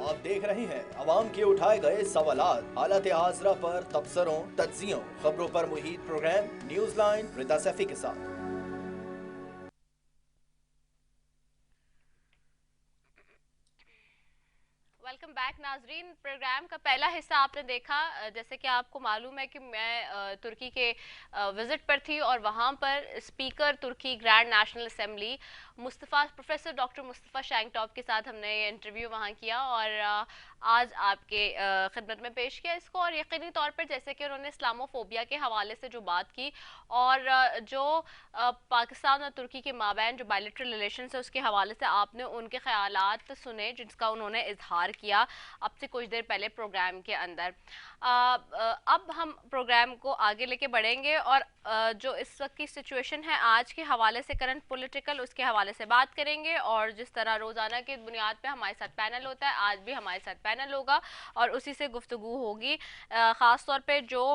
आप देख रहे हैं अवाम के उठाए गए सवालात, हालत हाजरा पर तबसरों, तज्जियों, खबरों पर मुहित program news line Rita Saifi के साथ। वेलकम बैक नाजरीन। प्रोग्राम का पहला हिस्सा आपने देखा। जैसे कि आपको मालूम है कि मैं तुर्की के विजिट पर थी और वहाँ पर स्पीकर तुर्की grand national assembly professor doctor Mustafa Sentop के साथ हमने ये इंटरव्यू वहाँ किया और आज आपके खिदमत में पेश किया इसको। और यकीनी तौर पर जैसे कि उन्होंने इस्लामोफोबिया के हवाले से जो बात की और जो पाकिस्तान और तुर्की के माबैन जो बायलैटरल रिलेशंस है उसके हवाले से आपने उनके ख्यालात सुने जिसका उन्होंने इजहार किया अब से कुछ देर पहले प्रोग्राम के अंदर। अब हम प्रोग्राम को आगे लेके बढ़ेंगे और जो इस वक्त की सिचुएशन है आज के हवाले से, करंट पॉलिटिकल, उसके हवाले से बात करेंगे। और जिस तरह रोज़ाना की बुनियाद पे हमारे साथ पैनल होता है, आज भी हमारे साथ पैनल होगा और उसी से गुफ्तगू होगी। ख़ास तौर पे जो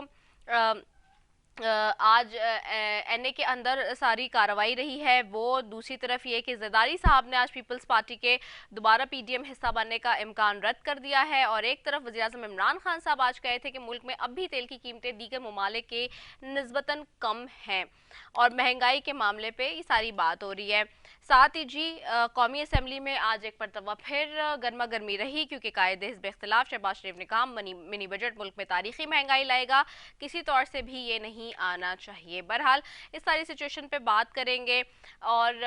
आज एनए के अंदर सारी कार्रवाई रही है, वो दूसरी तरफ ये कि ज़रदारी साहब ने आज पीपल्स पार्टी के दोबारा पीडीएम हिस्सा बनने का इम्कान रद्द कर दिया है। और एक तरफ वज़ीर-ए-आज़म इमरान खान साहब आज कहे थे कि मुल्क में अब भी तेल की कीमतें दीगर ममालिक के निस्बतन कम हैं और महंगाई के मामले पे ये सारी बात हो रही है। साथ ही जी कौमी असम्बली में आज एक मरतबा फिर गर्मा गर्मी रही क्योंकि कायदे हिज़्ब इख्तिलाफ शहबाज शरीफ ने कहा मिनी बजट मुल्क में तारीखी महंगाई लाएगा, किसी तौर से भी ये नहीं आना चाहिए। बहरहाल इस सारी सिचुएशन पे बात करेंगे और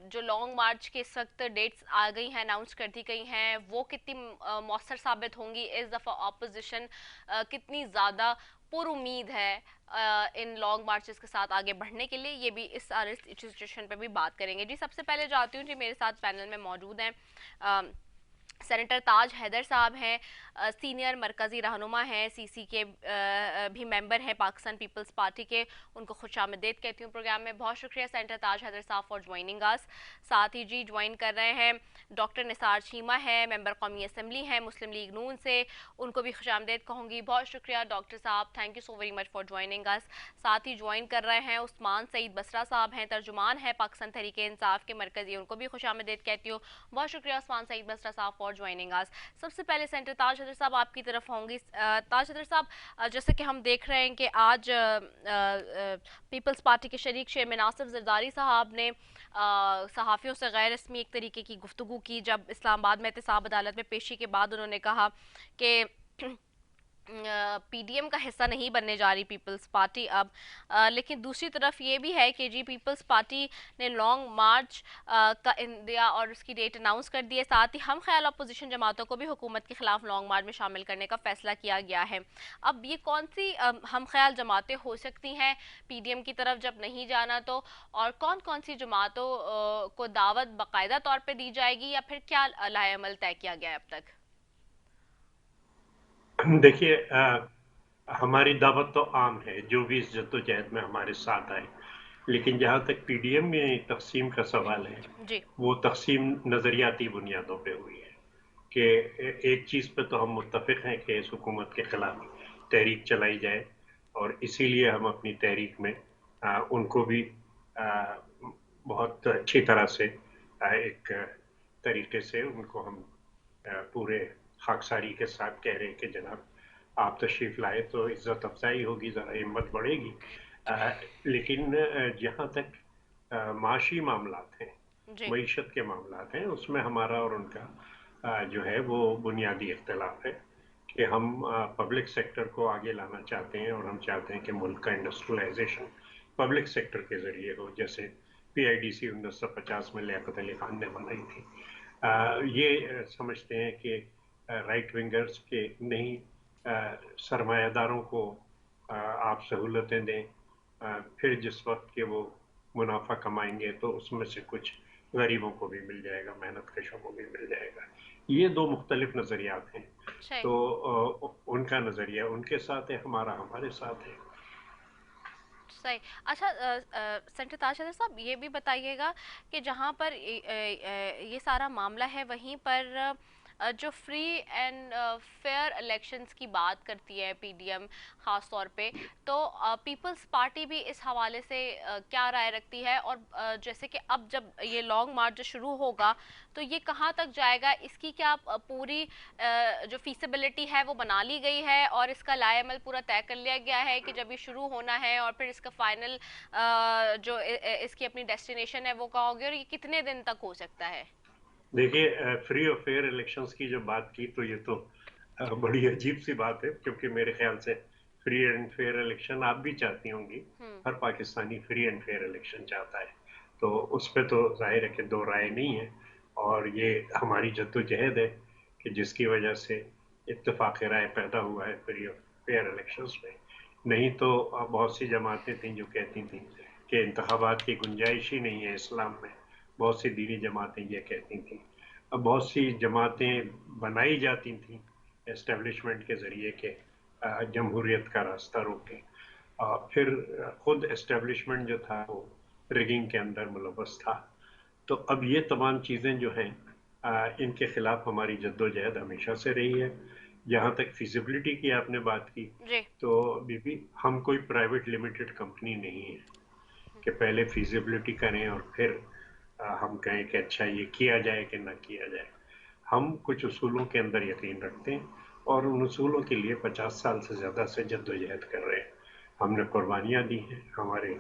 जो लॉन्ग मार्च के इस वक्त डेट्स आ गई हैं, अनाउंस कर दी गई हैं, वो कितनी मौसर साबित होंगी। इस दफ़ा अपोजिशन कितनी ज़्यादा पुर उम्मीद है इन लॉन्ग मार्चेस के साथ आगे बढ़ने के लिए, ये भी इस सारे सिचुएशन पे भी बात करेंगे। जी सबसे पहले जाती हूँ जी, मेरे साथ पैनल में मौजूद हैं सेनेटर ताज हैदर साहब हैं, सीनियर मरकज़ी रहनुमा हैं, सीसी के भी मेंबर हैं पाकिस्तान पीपल्स पार्टी के। उनको खुशामदीद कहती हूँ प्रोग्राम में। बहुत शुक्रिया सेनेटर ताज हैदर साहब फॉर ज्वाइनिंग अस। साथ ही जी ज्वाइन कर रहे हैं डॉक्टर निसार चीमा है, मेंबर कौमी असम्बली हैं मुस्लिम लीग नून से, उनको भी खुशामदीद कहूँगी। बहुत शुक्रिया डॉक्टर साहब, thank you so very much for joining us. साथ ही ज्वाइन कर रहे हैं उस्मान सईद बसरा साहब हैं, तर्जुमान हैं पाकिस्तान तहरीक इंसाफ के मरकज़ी, उनको भी खुशामदीद कहती हूँ। बहुत शुक्रिया उस्मान सईद बसरा साहब फॉर ज्वाइनिंग अस। सबसे पहले सेंटर ताज हैदर साहब आपकी तरफ होंगी। ताज हैदर साहब, जैसे कि हम देख रहे हैं कि आज पीपल्स पार्टी के शरीक शेख नासिर जरदारी साहब ने सहाफ़ियों से गैर रस्मी एक तरीके की गुफ्तगू की जब इस्लामाबाद में एहतसाब अदालत में पेशी के बाद उन्होंने कहा कि पीडीएम का हिस्सा नहीं बनने जा रही पीपल्स पार्टी अब। लेकिन दूसरी तरफ ये भी है कि जी पीपल्स पार्टी ने लॉन्ग मार्च का इंडिया और उसकी डेट अनाउंस कर दी है। साथ ही हम ख्याल अपोजिशन जमातों को भी हुकूमत के खिलाफ लॉन्ग मार्च में शामिल करने का फैसला किया गया है। अब ये कौन सी हम ख्याल जमातें हो सकती हैं पीडीएम की तरफ जब नहीं जाना तो, और कौन कौन सी जमातों को दावत बाकायदा तौर पर दी जाएगी या फिर क्या लाएअमल तय किया गया है अब तक? देखिए, हमारी दावत तो आम है, जो भी इस जद्दोजहद में हमारे साथ आए। लेकिन जहाँ तक पीडीएम में तक़सीम का सवाल है, जी वो तक़सीम नज़रियाती बुनियादों पे हुई है कि एक चीज़ पे तो हम मुत्तफ़िक़ हैं कि इस हुकूमत के ख़िलाफ़ तहरीक चलाई जाए और इसीलिए हम अपनी तहरीक में उनको भी बहुत अच्छी तरह से एक तरीके से उनको हम पूरे खाकसारी के साथ कह रहे हैं कि जनाब आप तशरीफ़ लाए तो इज़्ज़त अफ़ज़ाई होगी, ज़रा हिम्मत बढ़ेगी। लेकिन जहाँ तक माशी मामलात हैं, जी मईशत के मामलात हैं, उसमें हमारा और उनका जो है वो बुनियादी इख्तिलाफ़ है कि हम पब्लिक सेक्टर को आगे लाना चाहते हैं और हम चाहते हैं कि मुल्क का इंडस्ट्रियलाइजेशन पब्लिक सेक्टर के ज़रिए हो, जैसे पीआईडीसी 1950 में लियाकत अली खान ने बनाई थी। ये समझते हैं कि राइट विंगर्स के नहीं सरमायादारों को आप सहूलतें दें, फिर जिस वक्त के वो मुनाफा कमाएंगे तो उसमें से कुछ गरीबों को भी मिल जाएगा, मेहनत कशों को भी मिल जाएगा। ये दो मुख्तलिफ नज़रियात हैं। सही। तो उनका नज़रिया उनके साथ है, हमारा हमारे साथ है। सही। अच्छा सेंटर ताजदर साहब ये भी बताइएगा कि जहाँ पर ये सारा मामला है वहीं पर جو فری اینڈ فیئر الیکشنز کی بات کرتی ہے پی ڈی ایم خاص طور پہ، تو پیپلز پارٹی بھی اس حوالے سے کیا رائے رکھتی ہے؟ اور جیسے کہ اب جب یہ لانگ مارچ شروع ہوگا تو یہ کہاں تک جائے گا؟ اس کی کیا پوری جو فیسیبلٹی ہے وہ بنا لی گئی ہے اور اس کا لائحہ عمل پورا طے کر لیا گیا ہے کہ جب یہ شروع ہونا ہے اور پھر اس کا فائنل جو اس کی اپنی ڈیسٹینیشن ہے وہ کہاں ہوگی، اور یہ کتنے دن تک ہو سکتا ہے؟ دیکھیے، فری اور فیئر الیکشنز کی جو بات کی تو یہ تو بڑی عجیب سی بات ہے، کیونکہ میرے خیال سے فری اینڈ فیئر الیکشن آپ بھی چاہتی ہوں گی، ہر Pakistani free and fair election چاہتا ہے، تو اس پہ تو ظاہر ہے کہ دو رائے نہیں ہے، اور یہ ہماری جدوجہد ہے کہ جس کی وجہ سے اتفاق رائے پیدا ہوا ہے فری اور فیئر الیکشنز میں. نہیں تو بہت سی جماعتیں تھیں جو کہتی تھیں کہ انتخابات کی گنجائش ہی نہیں ہے اسلام میں، بہت سی دینی جماعتیں یہ کہتی تھیں. اب بہت سی جماعتیں بنائی جاتی تھیں اسٹیبلشمنٹ کے ذریعے کہ جمہوریت کا راستہ روکیں، پھر خود اسٹیبلشمنٹ جو تھا وہ ریگنگ کے اندر ملوث تھا. تو اب یہ تمام چیزیں جو ہیں ان کے خلاف ہماری جدوجہد ہمیشہ سے رہی ہے. جہاں تک فیزیبلٹی کی آپ نے بات کی، تو بی بی ہم کوئی پرائیویٹ لمیٹڈ کمپنی نہیں ہے کہ پہلے فیزیبلٹی کریں اور پھر ہم کہیں کہ اچھا یہ کیا جائے کہ نہ کیا جائے. ہم کچھ اصولوں کے اندر یقین رکھتے ہیں اور ان اصولوں کے لیے 50 سال سے زیادہ سے جدوجہد کر رہے ہیں. ہم نے قربانیاں دی ہیں، ہمارے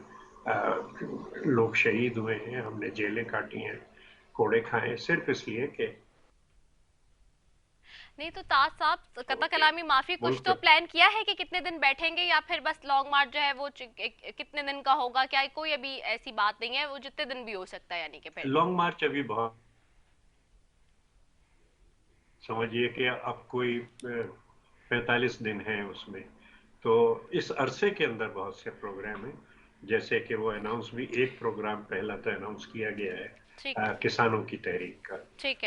لوگ شہید ہوئے ہیں، ہم نے جیلیں کاٹی ہیں، کوڑے کھائے ہیں، صرف اس لیے کہ نہیں تو تاج صاحب قطع کلامی معافی، کچھ تو پلان کیا ہے کہ کتنے دن بیٹھیں گے، یا پھر بس لانگ مارچ جو ہے وہ کتنے دن کا ہوگا؟ کیا کوئی ابھی ایسی بات نہیں ہے، وہ جتنے دن بھی ہو سکتا ہے؟ یعنی کہ پھر لانگ مارچ ابھی بہت سمجھیے کہ اب کوئی 45 دن ہیں اس میں، تو اس عرصے کے اندر بہت سے پروگرام ہیں، جیسے کہ وہ اناؤنس بھی ایک پروگرام پہلا تو اناؤنس کیا گیا ہے کسانوں کی تحریک کا،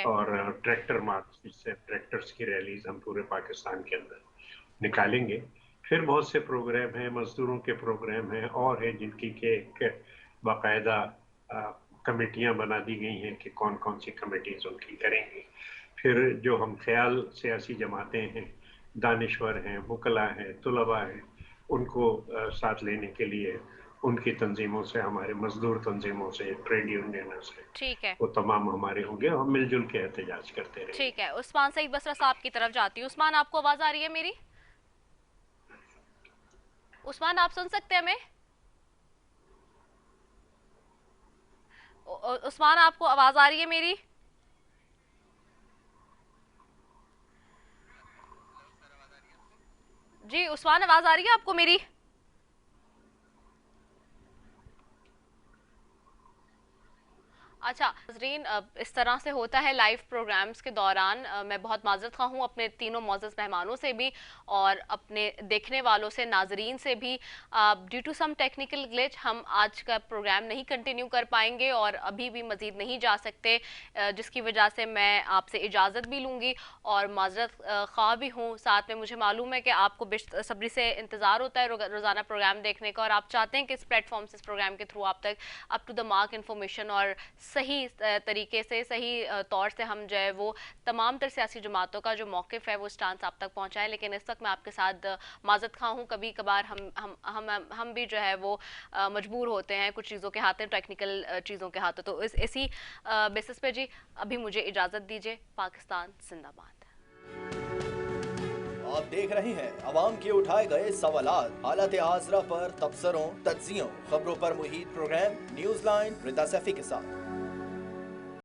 اور ٹریکٹر مارچ، جس سے ٹریکٹرز کی ریلیز ہم پورے پاکستان کے اندر نکالیں گے. پھر بہت سے پروگرام ہیں، مزدوروں کے پروگرام ہیں اور ہیں جن کی کہ ایک باقاعدہ کمیٹیاں بنا دی گئی ہیں کہ کون کون سی کمیٹیز ان کی کریں گی. پھر جو ہم خیال سیاسی جماعتیں ہیں، دانشور ہیں، وکلاء ہیں، طلباء ہیں، ان کو ساتھ لینے کے لیے ان کی تنظیموں سے، ہمارے مزدور تنظیموں سے، ٹریڈ یونینوں سے، وہ تمام ہمارے ہوں گے، ہم مل جل کے احتجاج کرتے رہیں گے. ٹھیک ہے. عثمان سعید بصرہ صاحب کی طرف جاتی ہوں. عثمان، آپ کو آواز آ رہی ہے میری؟ عثمان، آپ سن سکتے ہیں ہمیں؟ عثمان، آپ کو آواز آ رہی ہے میری؟ جی عثمان، آواز آ رہی ہے آپ کو میری؟ اچھا ناظرین، اس طرح سے ہوتا ہے لائیو پروگرامز کے دوران. میں بہت معذرت خواہ ہوں اپنے تینوں معزز مہمانوں سے بھی اور اپنے دیکھنے والوں سے، ناظرین سے بھی. ڈیو ٹو سم ٹیکنیکل گلچ ہم آج کا پروگرام نہیں کنٹینیو کر پائیں گے اور ابھی بھی مزید نہیں جا سکتے، جس کی وجہ سے میں آپ سے اجازت بھی لوں گی اور معذرت خواہ بھی ہوں. ساتھ میں مجھے معلوم ہے کہ آپ کو بے صبری سے انتظار ہوتا ہے روزانہ پروگرام دیکھنے کا، اور آپ چاہتے ہیں کہ اس پلیٹ فارم سے، اس پروگرام کے تھرو آپ تک up to the mark information اور صحیح طریقے سے، صحیح طور سے ہم جو ہے وہ تمام تر سیاسی جماعتوں کا جو موقف ہے وہ سٹانس آپ تک پہنچائیں. لیکن اس وقت میں آپ کے ساتھ معذرت خواہ ہوں، کبھی کبھار ہم بھی جو ہے وہ مجبور ہوتے ہیں کچھ چیزوں کے ہاتھ، ٹیکنیکل چیزوں کے ہاتھ. تو اسی بیسس پہ جی ابھی مجھے اجازت دیجیے. پاکستان زندہ باد. آپ دیکھ رہے ہیں عوام کے اٹھائے گئے سوالات، حالت حاضرہ پر تبصروں، تجزیوں، خبروں پر محیط پروگرام نیوز لائن رضا سیفی کے ساتھ.